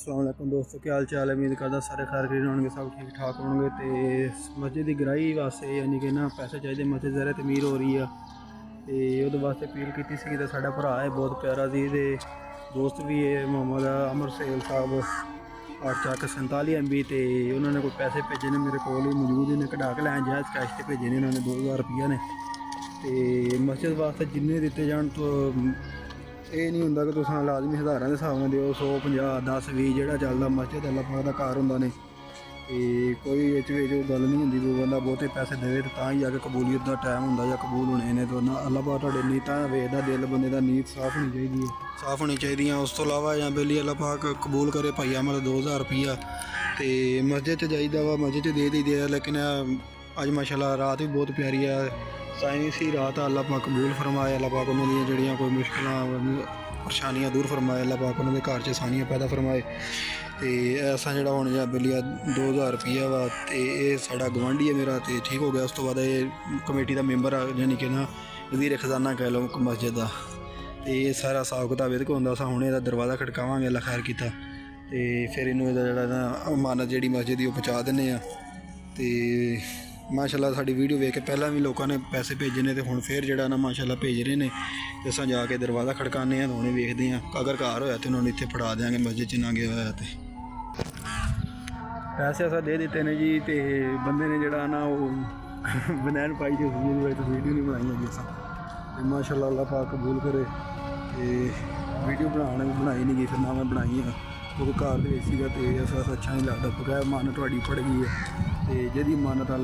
अस्सलाम वालेकुम दोस्तों, क्या हाल चाल है। उम्मीद करदा सारे खैर खरीद होंगे, सब ठीक ठाक होंगे। तो मस्जिद की गराई वास्ते यानी कि ना पैसे चाहिए, मस्जिद ज़रा तमीर हो रही है तो वो वास्ते अपील की सी। तो साडा भरा है बहुत प्यारा सी, दोस्त भी है मोहम्मद अमर सेल साहब 847 MB। तो उन्होंने कोई पैसे भेजे ने मेरे को मौजूद ही ने, कढ़ा के लैन जायज़ कैश से भेजे ने उन्होंने 2000 रुपया ने। तो मस्जिद वास्ते जिन्ने दिते जान तो ये नहीं होंदा कि तुस लाजमी हज़ारां के हिसाब नाल दिओ, 100 50 10 20 जिहड़ा चलदा मस्जिद अल्लाह पाक दा घर हुंदा ने। ते कोई इच गल नहीं होंदी, कोई बंदा बहुते पैसे देवे तो तां ही जाके कबूलियत का टाइम होंदा या कबूल होने ने। तो ना अल्लाह पाक तुहाडे नीयतां वेखदा, दिल बंदे दा नीयत साफ होनी चाहिदी है, साफ होनी चाहिदी। उस तो इलावा जां बेली अल्लाह पाक कबूल करे भाई अमल 2000 रुपया तो मस्जिद च जाईदा वा, मस्जिद च दे दईदे। लेकिन अज माशाल्लाह रात भी बहुत प्यारी है, साइंसी रात अल्लाह पाक कबूल फरमाए। अल्लाह पाक उन्होंने जड़ियाँ कोई मुश्किल परेशानियां दूर फरमाए, अल्लाह पाक उन्होंने घर च आसानियां पैदा फरमाए। तो ऐसा जोड़ा हूँ जहाँ बेलिया 2000 रुपया वा, तो ये साड़ा गवांढी है मेरा, तो ठीक हो गया। उस तो बाद ये कमेटी का मैंबर यानी कि ना वज़ीर खजाना कह लो मस्जिद का। तो ये सारा हिसाब किताब ये होंदा। अस हुणे इहदा दरवाज़ा खड़कावांगे, अल्लाह खैर कीता तो फिर इनू इहदा ना अमानत जी मस्जिद की पहुँचा दिंदे आ। तो माशाल्लाह साडी वीडियो वेख के पहला भी लोगों ने पैसे भेजे ने, तो हुण फिर जिहड़ा ना माशाल्लाह भेज रहे हैं। तो असां जाके दरवाज़ा खड़काने हैं, हुणे वेखदे हैं, अगर घर होया तो उन्होंने इत्थे फड़ा देंगे, मस्जिद च ना गया होया तो पैसे असा दे दिते ने जी। तो बंदे ने जिहड़ा ना वो बनैन पाई थी, उस वीडियो नहीं बनाई अभी असां। माशाल्लाह अल्लाह पाक कबूल करे। तो वीडियो बनाई नहीं गई, फिर ना मैं बनाई है क्योंकि घर दे सीगा, तो ऐसा अच्छा नहीं लगता। बगैर मानत तुहाडी फड़ गई है, तो जिहदी मानत